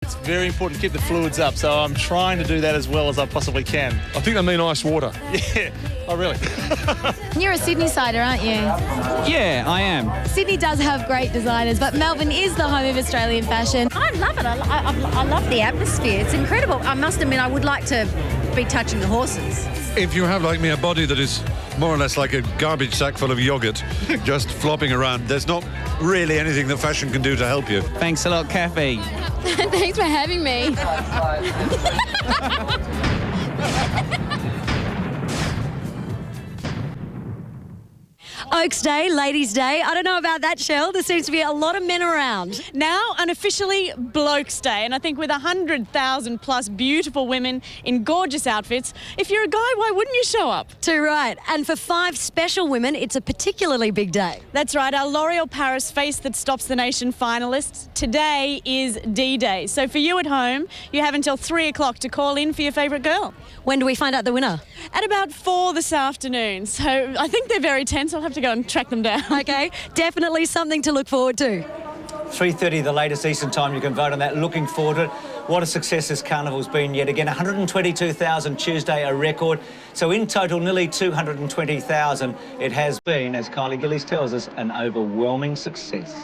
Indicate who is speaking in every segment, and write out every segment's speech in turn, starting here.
Speaker 1: It's very important to keep the fluids up, so I'm trying to do that as well as I possibly can.
Speaker 2: I think they mean ice water.
Speaker 1: Yeah. Oh, really?
Speaker 3: You're a Sydney-sider, aren't you?
Speaker 4: Yeah, I am.
Speaker 3: Sydney does have great designers, but Melbourne is the home of Australian fashion.
Speaker 5: I love it. I love the atmosphere. It's incredible. I must admit, I would like to be touching the horses.
Speaker 6: If you have, like me, a body that is more or less like a garbage sack full of yogurt, just flopping around, there's not really anything that fashion can do to help you.
Speaker 4: Thanks a lot, Kathy.
Speaker 3: Thanks for having me. Oaks Day, Ladies' Day. I don't know about that, Shell. There seems to be a lot of men around.
Speaker 7: Now, unofficially Blokes Day, and I think with 100,000 plus beautiful women in gorgeous outfits, if you're a guy, why wouldn't you show up?
Speaker 3: Too right. And for 5 special women, it's a particularly big day.
Speaker 7: That's right, our L'Oreal Paris Face That Stops the Nation finalists. Today is D-Day. So for you at home, you have until 3 o'clock to call in for your favourite girl.
Speaker 3: When do we find out the winner?
Speaker 7: At about 4 this afternoon. So I think they're very tense. I'll have to go and track them down.
Speaker 3: Okay, definitely something to look forward to.
Speaker 8: 3:30, the latest Eastern time. You can vote on that. Looking forward to it. What a success this carnival's been yet again. 122,000 Tuesday, a record. So in total, nearly 220,000 it has been, as Kylie Gillies tells us, an overwhelming success.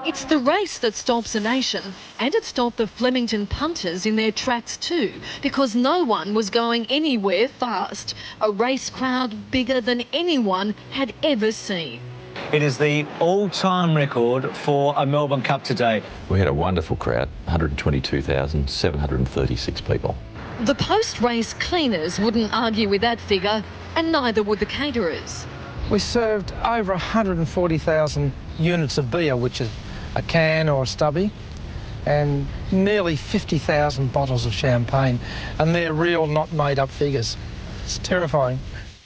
Speaker 9: It's the race that stops a nation, and it stopped the Flemington punters in their tracks too, because no one was going anywhere fast. A race crowd bigger than anyone had ever seen.
Speaker 8: It is the all-time record for a Melbourne Cup today.
Speaker 10: We had a wonderful crowd, 122,736 people.
Speaker 9: The post-race cleaners wouldn't argue with that figure, and neither would the caterers.
Speaker 11: We served over 140,000 units of beer, which is a can or a stubby, and nearly 50,000 bottles of champagne, and they're real, not made-up figures. It's terrifying.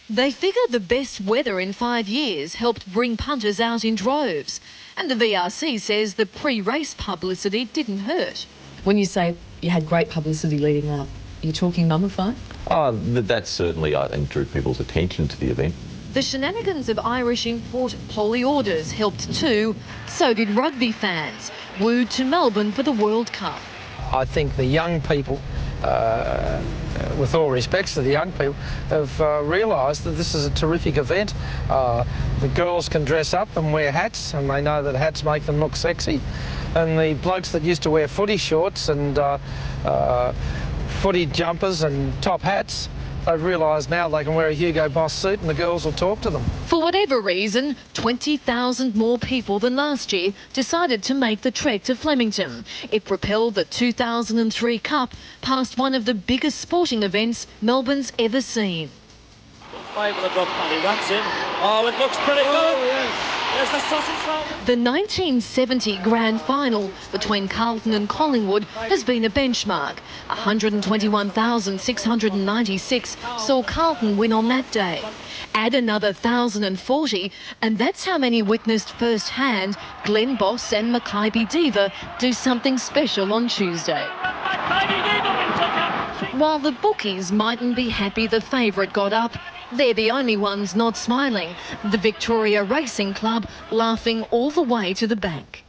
Speaker 9: They figure the best weather in 5 years helped bring punters out in droves, and the VRC says the pre-race publicity didn't hurt.
Speaker 12: When you say you had great publicity leading up, are you talking mummified?
Speaker 10: Oh, that certainly, I think, drew people's attention to the event.
Speaker 9: The shenanigans of Irish import Polly Orders helped too. So did rugby fans, wooed to Melbourne for the World Cup.
Speaker 11: I think the young people, with all respects to the young people, have realised that this is a terrific event. The girls can dress up and wear hats, and they know that hats make them look sexy. And the blokes that used to wear footy shorts and footy jumpers and top hats, they've realised now they can wear a Hugo Boss suit and the girls will talk to them.
Speaker 9: For whatever reason, 20,000 more people than last year decided to make the trek to Flemington. It propelled the 2003 Cup past one of the biggest sporting events Melbourne's ever seen.
Speaker 13: That's it. Oh, it looks pretty good. Oh, yes. There's the sausage roll.
Speaker 9: The 1970 grand final between Carlton and Collingwood has been a benchmark. 121,696 saw Carlton win on that day. Add another 1,040, and that's how many witnessed firsthand Glenn Boss and Makybe Diva do something special on Tuesday. While the bookies mightn't be happy the favourite got up, they're the only ones not smiling. The Victoria Racing Club laughing all the way to the bank.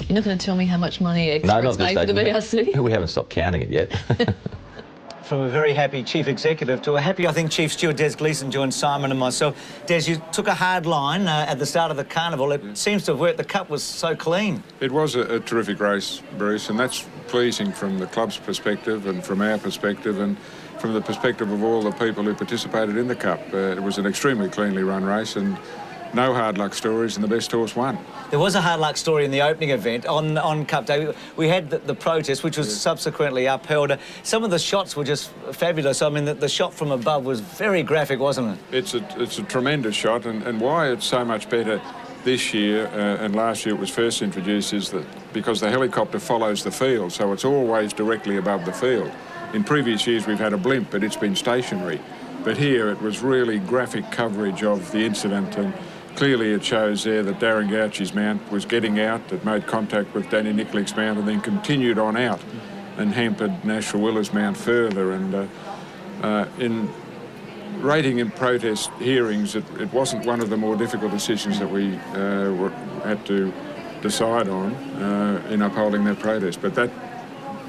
Speaker 12: You're not going to tell me how much money Express made for the VRC?
Speaker 10: We haven't stopped counting it yet.
Speaker 8: From a very happy chief executive to a happy, I think, chief steward Des Gleeson joined Simon and myself. Des, you took a hard line at the start of the carnival. It seems to have worked. The Cup was so clean.
Speaker 2: It was a terrific race, Bruce, and that's pleasing from the club's perspective and from our perspective and from the perspective of all the people who participated in the Cup. It was an extremely cleanly run race and no hard luck stories, and the best horse won.
Speaker 8: There was a hard luck story in the opening event on Cup Day. We had the protest, which was subsequently upheld. Some of the shots were just fabulous. I mean, the shot from above was very graphic, wasn't it?
Speaker 2: It's a tremendous shot, and why it's so much better this year and last year it was first introduced is that because the helicopter follows the field, so it's always directly above the field. In previous years we've had a blimp, but it's been stationary. But here it was really graphic coverage of the incident, and clearly it shows there that Darren Gauchi's mount was getting out, it made contact with Danny Nicklick's mount and then continued on out and hampered Nashua Willer's mount further. And in rating and protest hearings, it wasn't one of the more difficult decisions that we had to decide on in upholding that protest. But that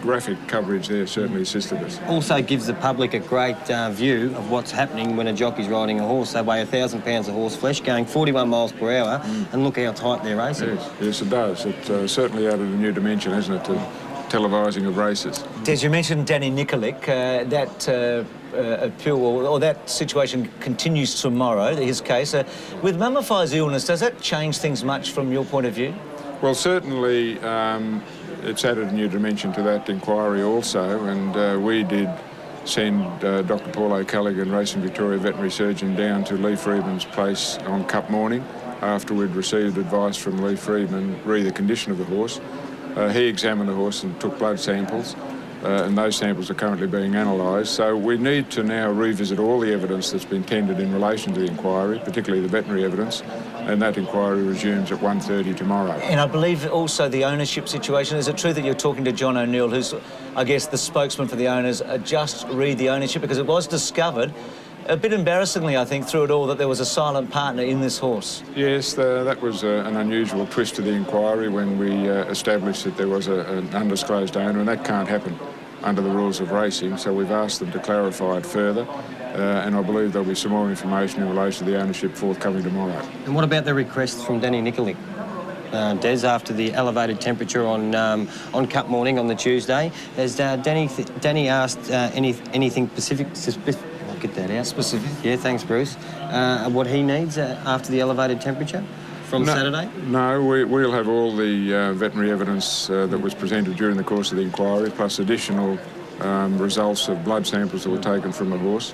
Speaker 2: graphic coverage there certainly assisted us.
Speaker 14: Also gives the public a great view of what's happening when a jockey's riding a horse. They weigh 1,000 pounds of horse flesh, going 41 miles per hour, and look how tight they're racing.
Speaker 2: Yes, it does. It certainly added a new dimension, hasn't it, to televising of races.
Speaker 8: Des, you mentioned Danny Nikolic. That appeal or that situation continues tomorrow, his case. With Mummify's illness, does that change things much from your point of view?
Speaker 2: Well, certainly it's added a new dimension to that inquiry also, and we did send Dr Paul O'Callaghan, Racing Victoria veterinary surgeon, down to Lee Freedman's place on Cup morning after we'd received advice from Lee Freedman re the condition of the horse. He examined the horse and took blood samples, and those samples are currently being analysed. So we need to now revisit all the evidence that's been tendered in relation to the inquiry, particularly the veterinary evidence, and that inquiry resumes at 1:30 tomorrow.
Speaker 8: And I believe also the ownership situation. Is it true that you're talking to John O'Neill, who's, I guess, the spokesman for the owners, just read the ownership? Because it was discovered, a bit embarrassingly, I think, through it all, that there was a silent partner in this horse.
Speaker 2: Yes, that was an unusual twist to the inquiry when we established that there was an undisclosed owner, and that can't happen under the rules of racing, so we've asked them to clarify it further, and I believe there'll be some more information in relation to the ownership forthcoming tomorrow.
Speaker 14: And what about the request from Danny Nikolic? Des, after the elevated temperature on Cup morning on the Tuesday, has Danny asked anything specific? I'll get that out.
Speaker 8: Specific?
Speaker 14: Yeah, thanks, Bruce. What he needs after the elevated temperature from Saturday?
Speaker 2: No, we'll have all the veterinary evidence that was presented during the course of the inquiry, plus additional results of blood samples that were taken from the horse.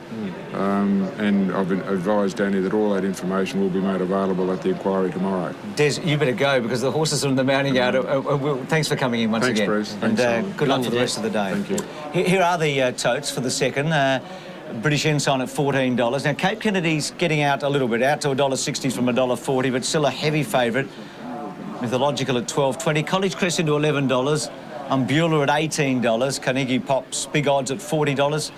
Speaker 2: And I've advised Danny that all that information will be made available at the inquiry tomorrow.
Speaker 8: Des, you better go because the horses are in the mounting yard. Thanks for coming in once again.
Speaker 2: Thanks, Bruce.
Speaker 8: And
Speaker 2: Thanks,
Speaker 8: good luck for the rest of the day.
Speaker 2: Thank you.
Speaker 8: Here are the totes for the second. British Ensign at $14. Now, Cape Kennedy's getting out a little bit, out to $1.60 from $1.40, but still a heavy favourite. Mythological at $12.20. College Crest into $11. Umbula at $18. Carnegie Pop's big odds at $40.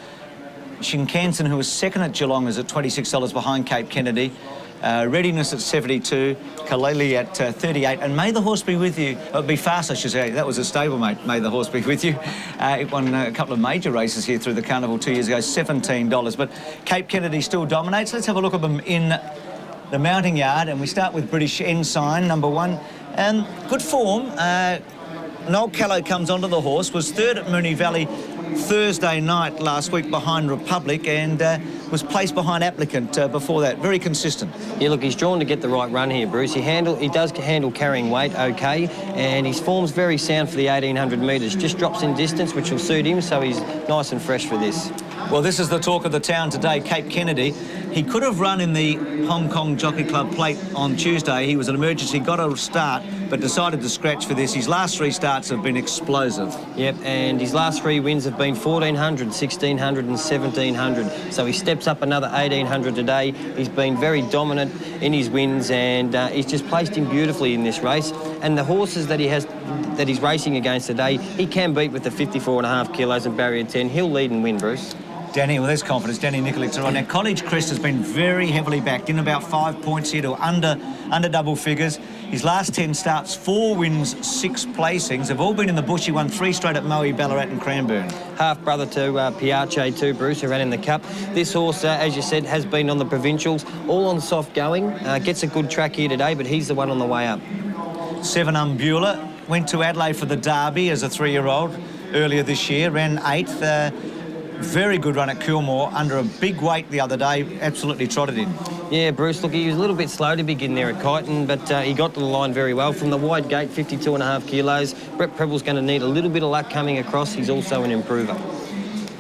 Speaker 8: Shinkansen, who was second at Geelong, is at $26 behind Cape Kennedy. Readiness at $72, Kalele at $38, and May the Horse Be With You, Be Fast, I should say. That was a stablemate, May the Horse Be With You. It won a couple of major races here through the carnival 2 years ago, $17. But Cape Kennedy still dominates. Let's have a look at them in the mounting yard, and we start with British Ensign, number one. Good form. Noel Callow comes onto the horse, was third at Moonee Valley Thursday night last week behind Republic, and was placed behind Applicant before that. Very consistent.
Speaker 14: Yeah, look, he's drawn to get the right run here, Bruce. He does handle carrying weight okay, and his form's very sound for the 1,800 metres. Just drops in distance, which will suit him, so he's nice and fresh for this.
Speaker 8: Well, this is the talk of the town today, Cape Kennedy. He could have run in the Hong Kong Jockey Club plate on Tuesday. He was an emergency, got a start, but decided to scratch for this. His last three starts have been explosive.
Speaker 14: Yep, and his last three wins have been 1,400, 1,600 and 1,700. So he steps up another 1,800 today. He's been very dominant in his wins, and he's just placed him beautifully in this race. And the horses that he's racing against today, he can beat with the 54.5 kilos and barrier 10. He'll lead and win, Bruce.
Speaker 8: Danny, well, there's confidence. Danny Nikolic are on. Now, College Crest has been very heavily backed in, about 5 points here to under double figures. His last 10 starts, 4 wins, 6 placings. They've all been in the bush. He won 3 straight at Moe, Ballarat and Cranbourne.
Speaker 14: Half-brother to Piace too, Bruce, who ran in the Cup. This horse, as you said, has been on the provincials, all on soft going. Gets a good track here today, but he's the one on the way up.
Speaker 8: 7 Umbula went to Adelaide for the Derby as a 3-year-old earlier this year, ran 8th. Very good run at Kilmore, under a big weight the other day, absolutely trotted in.
Speaker 14: Yeah, Bruce, look, he was a little bit slow to begin there at Kyneton, but he got to the line very well. From the wide gate, 52.5 kilos. Brett Preble's going to need a little bit of luck coming across. He's also an improver.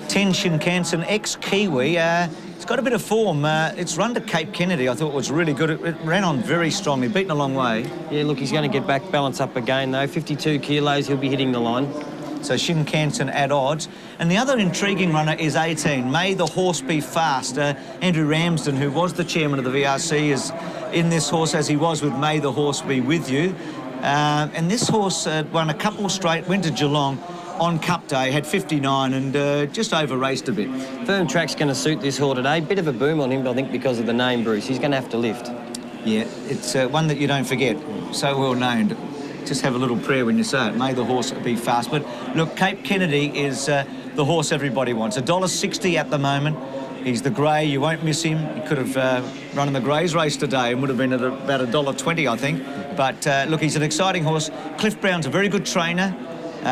Speaker 8: 10 Shinkansen, ex-Kiwi. It's got a bit of form. It's run to Cape Kennedy. I thought it was really good. It ran on very strongly, beaten a long way.
Speaker 14: Yeah, look, he's going to get back, balance up again, though. 52 kilos, he'll be hitting the line.
Speaker 8: So Shinkansen at odds. And the other intriguing runner is 18, May the Horse Be Fast. Andrew Ramsden, who was the chairman of the VRC, is in this horse as he was with May the Horse Be With You. And this horse won a couple straight, went to Geelong on Cup Day, had 59 and just over-raced a bit.
Speaker 14: Firm track's going to suit this horse today. Bit of a boom on him, I think, because of the name, Bruce. He's going to have to lift.
Speaker 8: Yeah, it's one that you don't forget. So well named. just have a little prayer when you say it. May the horse be fast. But look, Cape Kennedy is the horse everybody wants. $1.60 at the moment. He's the grey. You won't miss him. He could have run in the Greys race today and would have been at about $1.20, I think. But look, he's an exciting horse. Cliff Brown's a very good trainer.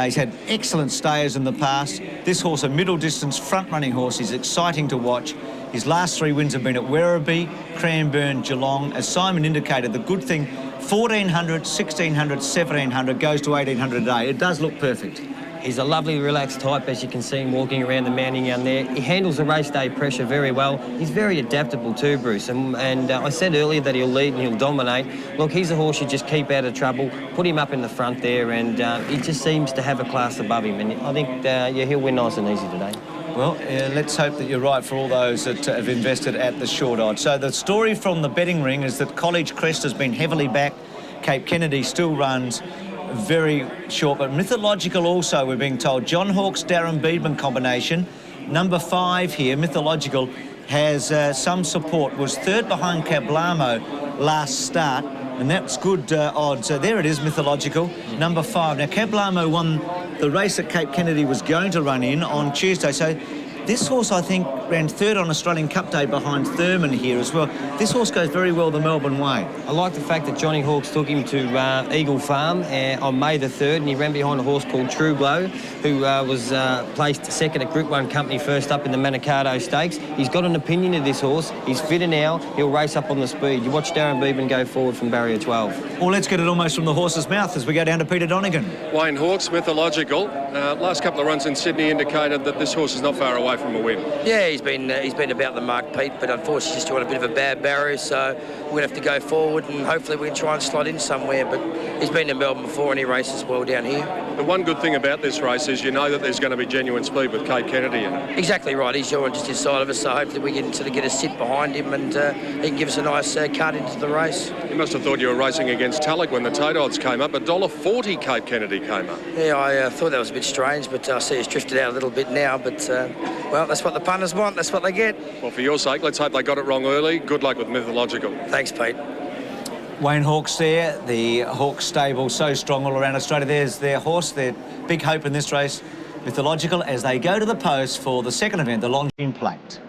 Speaker 8: He's had excellent stayers in the past. This horse, a middle distance front-running horse, is exciting to watch. His last 3 wins have been at Werribee, Cranbourne, Geelong. As Simon indicated, the good thing, 1,400, 1,600, 1,700 goes to 1,800 a day. It does look perfect.
Speaker 14: He's a lovely, relaxed type, as you can see him walking around the mounting down there. He handles the race day pressure very well. He's very adaptable too, Bruce. And I said earlier that he'll lead and he'll dominate. Look, he's a horse you just keep out of trouble, put him up in the front there, and he just seems to have a class above him. And I think, he'll win nice and easy today.
Speaker 8: Well, let's hope that you're right for all those that have invested at the short odds. So the story from the betting ring is that College Crest has been heavily backed. Cape Kennedy still runs very short, but Mythological also, we're being told. John Hawkes, Darren Beedman combination. Number 5 here, Mythological, has some support. Was third behind Cablamo last start, and that's good odds. So there it is, Mythological, number 5. Now, Cablamo won the race that Cape Kennedy was going to run in on Tuesday, so this horse, I think, ran third on Australian Cup Day behind Thurman here as well. This horse goes very well the Melbourne way.
Speaker 14: I like the fact that Johnny Hawkes took him to Eagle Farm on May the 3rd, and he ran behind a horse called True Glow, who was placed second at Group 1 Company first up in the Manikato Stakes. He's got an opinion of this horse. He's fitter now. He'll race up on the speed. You watch Darren Beedman go forward from barrier 12.
Speaker 8: Well, let's get it almost from the horse's mouth as we go down to Peter Donegan.
Speaker 15: Wayne Hawkes, Mythological. Last couple of runs in Sydney indicated that this horse is not far away from a win.
Speaker 16: Yeah, he's been about the mark, Pete, but unfortunately just joined a bit of a bad barrier, so we're going to have to go forward and hopefully we can try and slot in somewhere. But he's been to Melbourne before and he races well down here.
Speaker 15: The one good thing about this race is you know that there's going to be genuine speed with Cape Kennedy in it.
Speaker 16: Exactly right. He's joined just inside of us, so hopefully we can sort of get a sit behind him and he can give us a nice cut into the race.
Speaker 15: You must have thought you were racing against Tulloch when the tote odds came up. $1.40 Cape Kennedy came up.
Speaker 16: Yeah, I thought that was a bit strange, but I see it's drifted out a little bit now. But, well, that's what the punters want. That's what they get.
Speaker 15: Well, for your sake, let's hope they got it wrong early. Good luck with Mythological.
Speaker 16: Thanks, Pete.
Speaker 8: Wayne Hawkes there, the Hawkes stable, so strong all around Australia. There's their horse, their big hope in this race, Mythological, as they go to the post for the second event, the Longines Plate.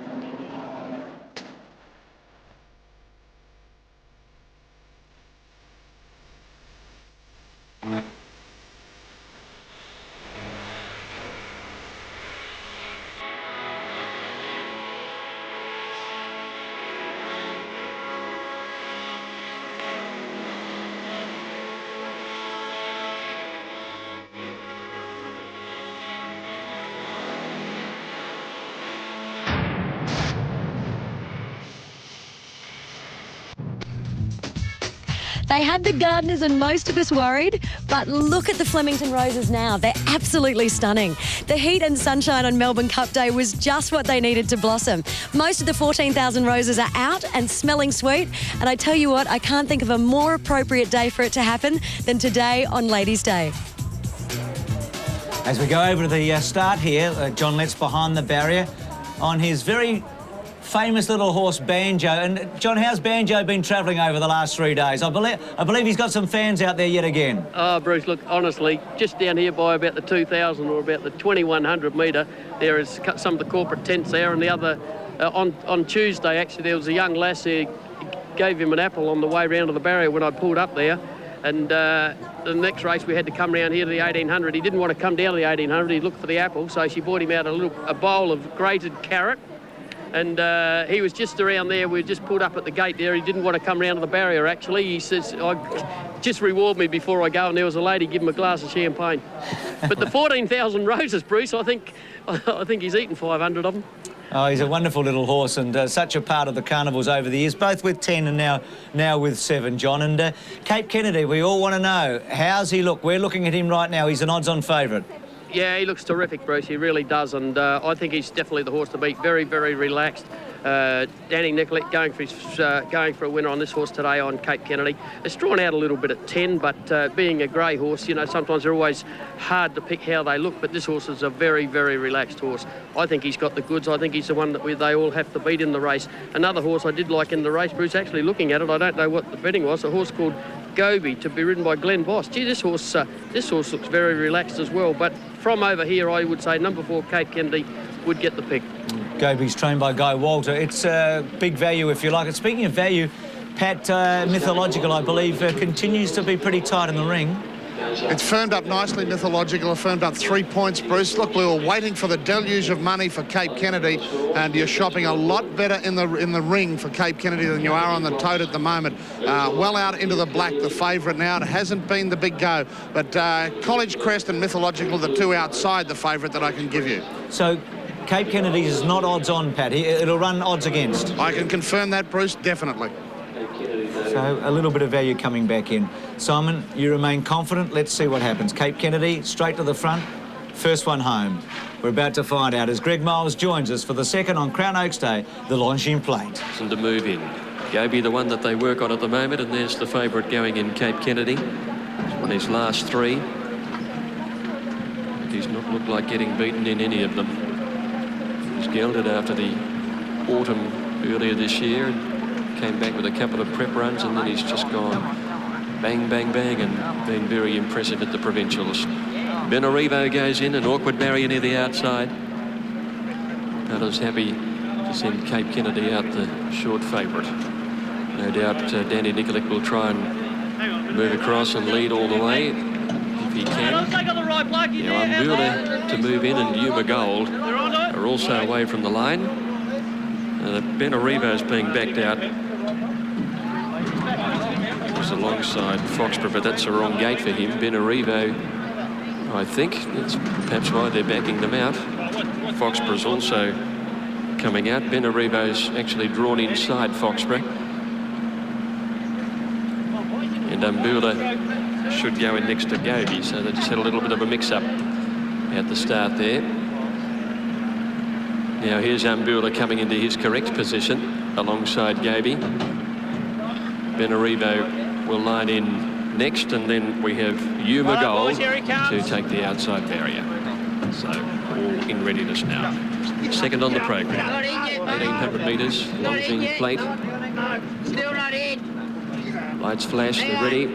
Speaker 3: They had the Gardeners and most of us worried, but look at the Flemington Roses now. They're absolutely stunning. The heat and sunshine on Melbourne Cup Day was just what they needed to blossom. Most of the 14,000 roses are out and smelling sweet, and I tell you what, I can't think of a more appropriate day for it to happen than today on Ladies' Day.
Speaker 8: As we go over to the start here, John Letts behind the barrier on his very famous little horse Banjo. And John, how's Banjo been travelling over the last 3 days? I believe he's got some fans out there yet again.
Speaker 17: Oh, Bruce, look, honestly, just down here by about the 2,000 or about the 2,100 metre, there is some of the corporate tents there, and the other on Tuesday actually there was a young lass who gave him an apple on the way round to the barrier when I pulled up there. And the next race we had to come round here to the 1,800. He didn't want to come down to the 1,800. He looked for the apple, so she bought him out a bowl of grated carrot. And he was just around there. We just pulled up at the gate there. He didn't want to come round to the barrier, actually. He says, just reward me before I go. And there was a lady, give him a glass of champagne. But the 14,000 roses, Bruce, I think he's eaten 500 of them.
Speaker 8: Oh, he's a wonderful little horse and such a part of the carnivals over the years, both with 10 and now with 7, John. And Cape Kennedy, we all want to know, how's he look? We're looking at him right now. He's an odds-on favourite.
Speaker 17: Yeah, he looks terrific, Bruce. He really does, and I think he's definitely the horse to beat. Very, very relaxed. Danny Nicolette going for a winner on this horse today on Cape Kennedy. It's drawn out a little bit at 10, but being a grey horse, you know, sometimes they're always hard to pick how they look, but this horse is a very, very relaxed horse. I think he's got the goods. I think he's the one that they all have to beat in the race. Another horse I did like in the race, Bruce, actually looking at it, I don't know what the betting was, a horse called Gobi to be ridden by Glenn Voss. Gee, this horse looks very relaxed as well. But from over here, I would say number 4, Cape Kennedy, would get the pick.
Speaker 8: Gobi's trained by Guy Walter. It's big value, if you like it. Speaking of value, Pat, Mythological, I believe, continues to be pretty tight in the ring.
Speaker 18: It's firmed up nicely, Mythological. Firmed up 3 points, Bruce. Look, we were waiting for the deluge of money for Cape Kennedy, and you're shopping a lot better in the ring for Cape Kennedy than you are on the tote at the moment. Well out into the black, the favourite now. It hasn't been the big go, but College Crest and Mythological are the two outside the favourite that I can give you.
Speaker 8: So Cape Kennedy is not odds on, Pat. It'll run odds against.
Speaker 18: I can confirm that, Bruce, definitely.
Speaker 8: So a little bit of value coming back in. Simon, you remain confident. Let's see what happens. Cape Kennedy, straight to the front. First one home. We're about to find out as Greg Miles joins us for the second on Crown Oaks Day, the Longines Plate.
Speaker 19: And to move in. Gobi, the one that they work on at the moment, and there's the favourite going in, Cape Kennedy. He's won his last 3. He's not looked like getting beaten in any of them. He's gelded after the autumn earlier this year. Came back with a couple of prep runs, and then he's just gone bang, bang, bang, and been very impressive at the provincials. Benarivo goes in, an awkward barrier near the outside. Pella's happy to send Cape Kennedy out the short favourite. No doubt Danny Nikolic will try and move across and lead all the way if he can. Now Ambula to move in, and Yuma Gold are also away from the line. Benarivo's being backed out. Alongside Foxborough, but that's the wrong gate for him. Benarivo, I think, that's perhaps why they're backing them out. Foxborough's also coming out. Benarivo's actually drawn inside Foxborough. And Ambula should go in next to Gobi, so they just had a little bit of a mix-up at the start there. Now here's Ambula coming into his correct position alongside Gobi. Benarivo will line in next, and then we have Yuma Gold to take the outside barrier. So all in readiness now. Second on the program. 1800 metres, Longines Plate.
Speaker 13: Still not in.
Speaker 19: Lights flash, they're ready.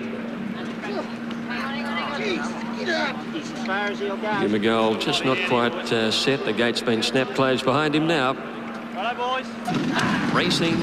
Speaker 19: Yuma Gold just not quite set. The gate's been snapped closed behind him now. Racing.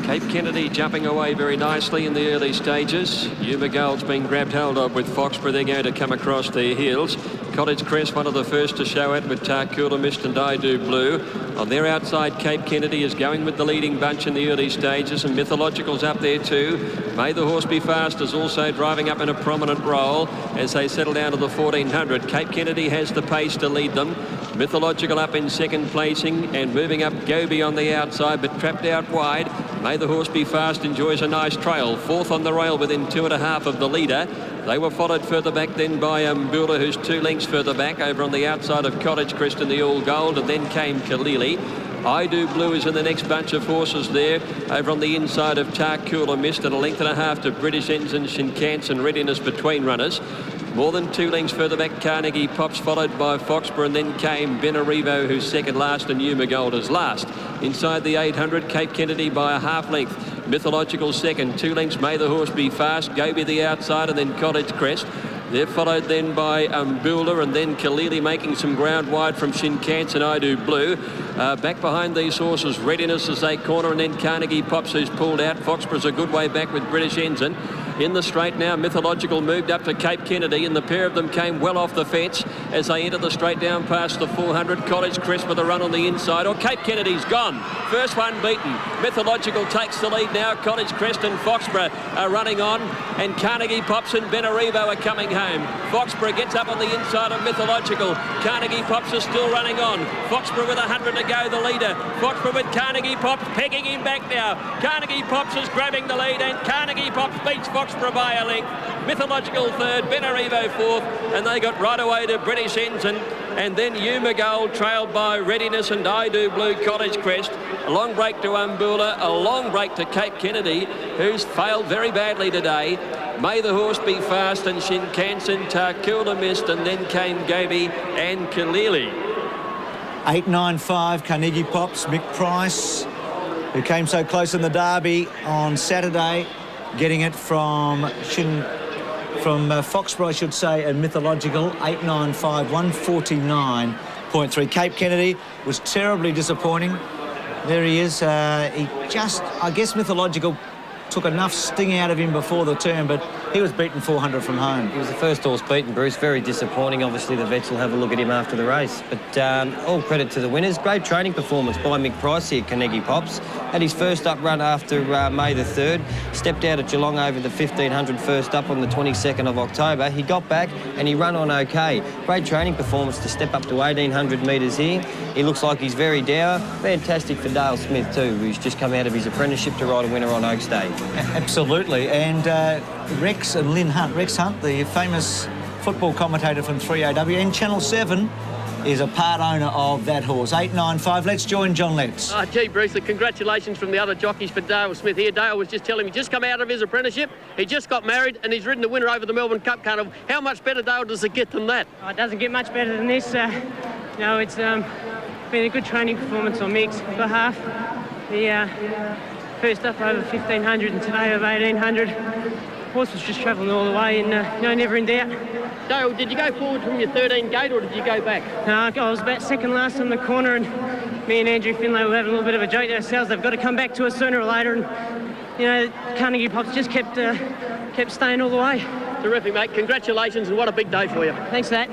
Speaker 19: Cape Kennedy jumping away very nicely in the early stages. Yuma Gold's been grabbed hold of with Foxborough. They're going to come across their heels. College Crest, one of the first to show it with Tarcoola Mist and I Do Blue. On their outside, Cape Kennedy is going with the leading bunch in the early stages, and Mythological's up there too. May the Horse Be Fast is also driving up in a prominent role as they settle down to the 1400. Cape Kennedy has the pace to lead them. Mythological up in second placing, and moving up Gobi on the outside, but trapped out wide. May the Horse Be Fast enjoys a nice trail. Fourth on the rail within 2.5 of the leader. They were followed further back then by Ambula, who's 2 lengths further back over on the outside of College Crest in the All Gold, and then came Kalili. I Do Blue is in the next bunch of horses there over on the inside of Tarcoola Mist, and 1.5 lengths to British Ensign, Shinkansen Readiness between runners. More than 2 lengths further back, Carnegie Pops, followed by Foxborough, and then came Benarivo, who's second last, and Yuma Gold is last. Inside the 800, Cape Kennedy by 1/2 length. Mythological second, 2 lengths, May the Horse Be Fast, Gobi the outside, and then College Crest. They're followed then by Ambula, and then Kalili making some ground wide from Shinkansen, I Do Blue. Back behind these horses, Readiness as they corner, and then Carnegie Pops, who's pulled out. Foxborough's a good way back with British Ensign. In the straight now, Mythological moved up to Cape Kennedy, and the pair of them came well off the fence as they enter the straight down past the 400. College Crest with a run on the inside. Or Cape Kennedy's gone. First one beaten. Mythological takes the lead now. College Crest and Foxborough are running on, and Carnegie Pops and Benarivo are coming home. Foxborough gets up on the inside of Mythological. Carnegie Pops is still running on. Foxborough with 100 to go, the leader. Foxborough with Carnegie Pops pegging him back now. Carnegie Pops is grabbing the lead, and Carnegie Pops beats Foxborough by a length. Mythological third, Benarivo fourth, and they got right away to British Ensign, and then Yuma Gold trailed by Readiness and I Do Blue, College Crest. A long break to Ambula, a long break to Cape Kennedy, who's failed very badly today. May the Horse Be Fast and Shinkansen, Tarcoola Mist, and then came Gobi and Kalili.
Speaker 8: 8.95, Carnegie Pops, Mick Price, who came so close in the Derby on Saturday. getting it from Foxborough, I should say, and Mythological, 895, 149.3. Cape Kennedy was terribly disappointing. There he is. He just, I guess Mythological took enough sting out of him before the turn, but he was beaten 400 from home.
Speaker 14: He was the first horse beaten, Bruce. Very disappointing. Obviously, the vets will have a look at him after the race. But all credit to the winners. Great training performance by Mick Price here, Carnegie Pops. Had his first up run after May the 3rd. Stepped out at Geelong over the 1500 first up on the 22nd of October. He got back and he ran on OK. Great training performance to step up to 1800 metres here. He looks like he's very dour. Fantastic for Dale Smith too, who's just come out of his apprenticeship to ride a winner on Oaks Day.
Speaker 8: Absolutely. And Rex and Lynn Hunt. Rex Hunt, the famous football commentator from 3AW and Channel 7, is a part owner of that horse. 895. Let's join John Letts.
Speaker 17: Oh, gee, Bruce, congratulations from the other jockeys for Dale Smith here. Dale was just telling me, just come out of his apprenticeship, he just got married and he's ridden the winner over the Melbourne Cup Carnival. How much better, Dale, does it get than that?
Speaker 20: Oh, it doesn't get much better than this. No, it's been a good training performance on Mick's behalf. The first up over 1500 and today over 1800. Horse was just travelling all the way and never in doubt.
Speaker 17: Dale, did you go forward from your 13 gate or did you go back?
Speaker 20: No, I was about second last on the corner, and me and Andrew Finlay were having a little bit of a joke to ourselves. They've got to come back to us sooner or later, and Carnegie Pops just kept staying all the way.
Speaker 17: Terrific, mate. Congratulations, and what a big day for you.
Speaker 20: Thanks for that.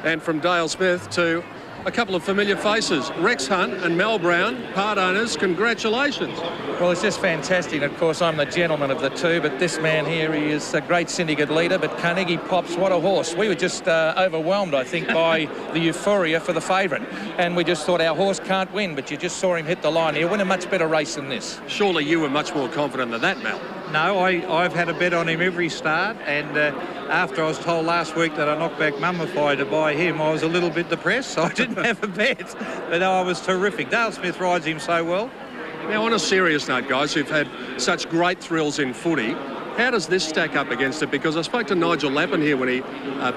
Speaker 15: And from Dale Smith to a couple of familiar faces, Rex Hunt and Mel Brown, part owners. Congratulations.
Speaker 21: Well, it's just fantastic. Of course, I'm the gentleman of the two, but this man here, he is a great syndicate leader. But Carnegie Pops, what a horse. We were just overwhelmed, I think, by the euphoria for the favourite. And we just thought our horse can't win, but you just saw him hit the line. He'll win a much better race than this.
Speaker 15: Surely you were much more confident than that, Mel.
Speaker 21: No, I've had a bet on him every start, and after I was told last week that I knocked back Mummified to buy him, I was a little bit depressed, so I didn't have a bet. But no, I was terrific. Dale Smith rides him so well.
Speaker 15: Now, on a serious note, guys, who've had such great thrills in footy, how does this stack up against it? Because I spoke to Nigel Lappin here when he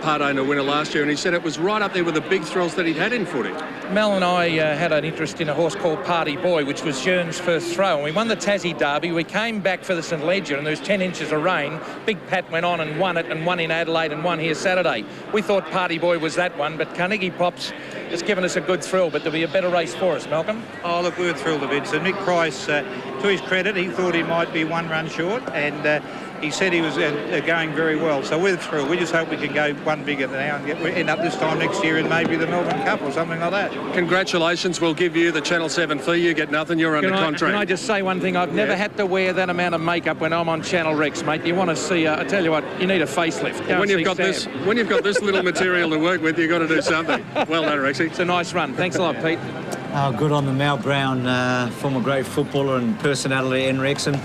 Speaker 15: part owner winner last year, and he said it was right up there with the big thrills that he'd had in footy.
Speaker 21: Mel and I had an interest in a horse called Party Boy, which was Jern's first throw, and we won the Tassie Derby. We came back for the St Leger, and there was 10 inches of rain. Big Pat went on and won it, and won in Adelaide and won here Saturday. We thought Party Boy was that one, but Carnegie Pops has given us a good thrill, but there'll be a better race for us, Malcolm.
Speaker 22: Oh, look, we were thrilled a bit. So Mick Price, to his credit, he thought he might be one run short, and he said he was going very well. So we're thrilled. We just hope we can go one bigger than now and end up this time next year in maybe the Melbourne Cup or something like that.
Speaker 15: Congratulations. We'll give you the Channel 7 fee. You get nothing. You're under contract.
Speaker 21: Can I just say one thing? I've never had to wear that amount of makeup when I'm on Channel Rex, mate. You want to see, I tell you what, you need a facelift.
Speaker 15: Well, when you've got this little material to work with, you've got to do something. Well done, Rexy.
Speaker 21: It's a nice run. Thanks a lot, Pete.
Speaker 8: Oh, good on the Mel Brown, former great footballer and personality, Rex. And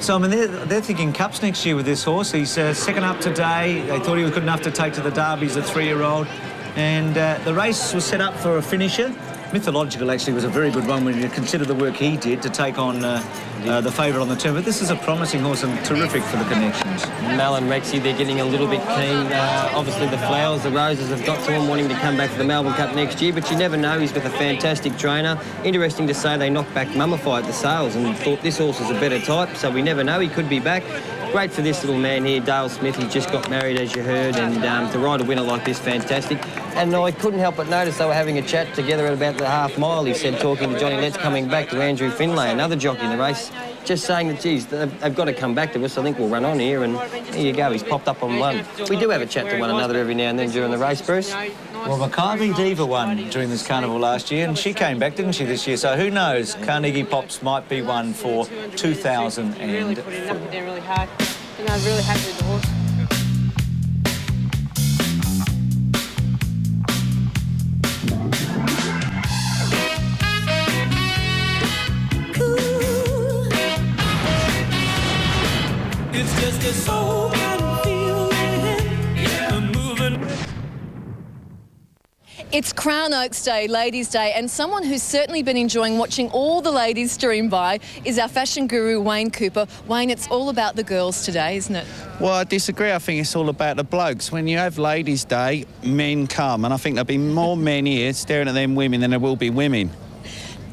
Speaker 8: so, I mean, they're thinking Cups next year with this horse. He's second up today. They thought he was good enough to take to the Derby as a 3-year-old. And the race was set up for a finisher. Mythological actually was a very good one when you consider the work he did to take on the favourite on the turn. But this is a promising horse and terrific for the connections.
Speaker 14: Mel and Rexy, they're getting a little bit keen. Obviously, the flowers, the roses have got to him wanting to come back for the Melbourne Cup next year, but you never know. He's with a fantastic trainer. Interesting to say they knocked back Mummified at the sales and thought this horse is a better type, so we never know. He could be back. Great for this little man here, Dale Smith. He just got married, as you heard, and to ride a winner like this, fantastic. And I couldn't help but notice they were having a chat together at about the half mile, he said, talking to Johnny Letts, coming back to Andrew Finlay, another jockey in the race, just saying that, geez, they've got to come back to us. I think we'll run on here, and here you go. He's popped up on one. We do have a chat to one another every now and then during the race, Bruce.
Speaker 8: Well, Maccabi Diva won during this carnival last year, and she came back, didn't she, this year? So who knows? Carnegie Pops might be one for 2004.
Speaker 20: Really put it up there really hard. And I was really happy with the horse.
Speaker 23: It's just a soul kind of feeling. Yeah, moving.
Speaker 9: It's Crown Oaks Day, Ladies' Day, and someone who's certainly been enjoying watching all the ladies stream by is our fashion guru, Wayne Cooper. Wayne, it's all about the girls today, isn't it?
Speaker 4: Well, I disagree. I think it's all about the blokes. When you have Ladies' Day, men come, and I think there'll be more men here staring at them women than there will be women.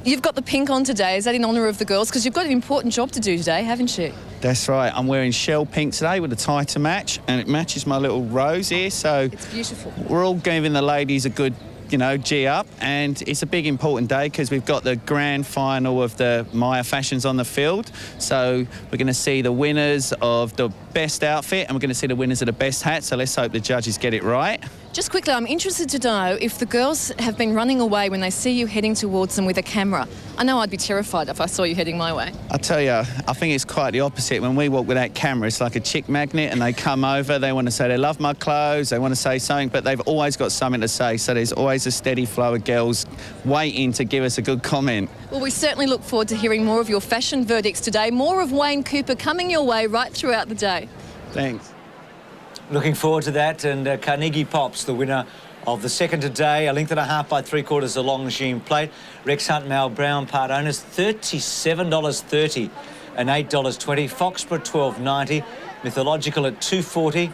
Speaker 12: You've got the pink on today. Is that in honour of the girls? Because you've got an important job to do today, haven't you?
Speaker 4: That's right. I'm wearing shell pink today with a tie to match, and it matches my little rose here. So
Speaker 12: it's beautiful.
Speaker 4: We're all giving the ladies a good, G up, and it's a big important day because we've got the grand final of the Maya Fashions on the field. So we're going to see the winners of the best outfit, and we're going to see the winners of the best hat. So let's hope the judges get it right.
Speaker 12: Just quickly, I'm interested to know if the girls have been running away when they see you heading towards them with a camera. I know I'd be terrified if I saw you heading my way.
Speaker 4: I tell you, I think it's quite the opposite. When we walk with that camera, it's like a chick magnet, and they come over, they want to say they love my clothes, they want to say something, but they've always got something to say. So there's always a steady flow of girls waiting to give us a good comment.
Speaker 12: Well, we certainly look forward to hearing more of your fashion verdicts today. More of Wayne Cooper coming your way right throughout the day.
Speaker 4: Thanks.
Speaker 8: Looking forward to that. And Carnegie Pops, the winner of the second today, a length and a half by 3/4 the Longines Plate. Rex Hunt, Mal Brown, part owners, $37.30 and $8.20. Foxborough, $12.90. Mythological at $2.40.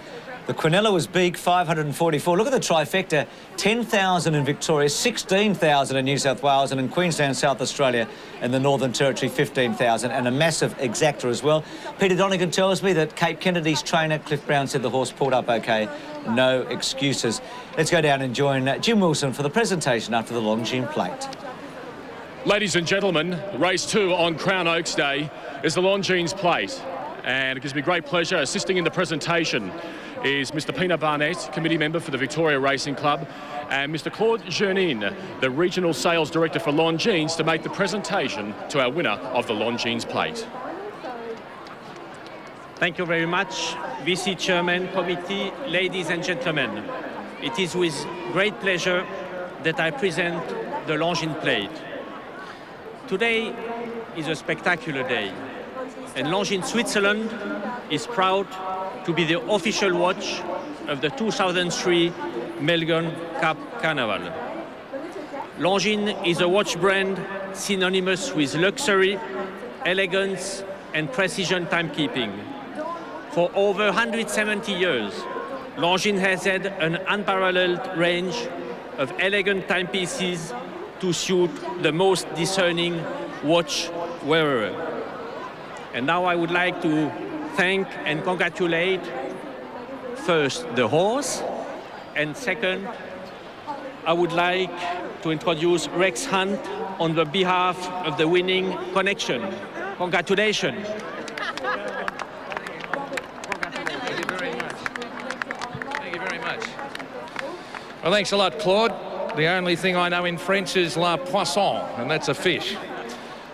Speaker 8: The Quinella was big, $544. Look at the trifecta, 10,000 in Victoria, 16,000 in New South Wales, and in Queensland, South Australia and the Northern Territory, 15,000, and a massive exacta as well. Peter Donegan tells me that Cape Kennedy's trainer, Cliff Brown, said the horse pulled up OK. No excuses. Let's go down and join Jim Wilson for the presentation after the Longines Plate.
Speaker 1: Ladies and gentlemen, race 2 on Crown Oaks Day is the Longines Plate. And it gives me great pleasure assisting in the presentation is Mr. Pina Barnett, committee member for the Victoria Racing Club, and Mr. Claude Jernin, the Regional Sales Director for Longines, to make the presentation to our winner of the Longines Plate.
Speaker 20: Thank you very much, VC Chairman, Committee, ladies and gentlemen. It is with great pleasure that I present the Longines Plate. Today is a spectacular day, and Longines Switzerland is proud to be the official watch of the 2003 Melbourne Cup Carnival. Longines is a watch brand synonymous with luxury, elegance and precision timekeeping. For over 170 years, Longines has had an unparalleled range of elegant timepieces to suit the most discerning watch wearer. And now I would like to thank and congratulate first the horse, and second, I would like to introduce Rex Hunt on the behalf of the winning connection. Congratulations.
Speaker 21: Thank you very much. Well, thanks a lot, Claude. The only thing I know in French is la poisson, and that's a fish.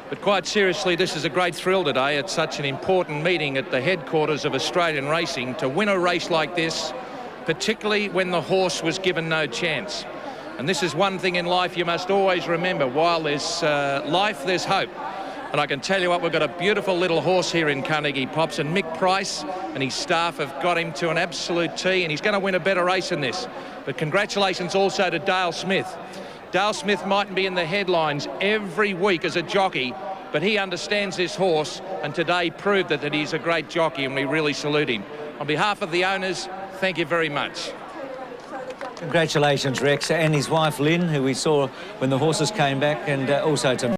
Speaker 21: But quite seriously, this is a great thrill today at such an important meeting at the headquarters of Australian Racing to win a race like this, particularly when the horse was given no chance. And this is one thing in life you must always remember. While there's life, there's hope. And I can tell you what, we've got a beautiful little horse here in Carnegie Pops, and Mick Price and his staff have got him to an absolute tee, and he's going to win a better race than this. But congratulations also to Dale Smith. Dale Smith mightn't be in the headlines every week as a jockey, but he understands this horse, and today proved that he's a great jockey, and we really salute him. On behalf of the owners, thank you very much.
Speaker 8: Congratulations, Rex, and his wife Lynn, who we saw when the horses came back, and also to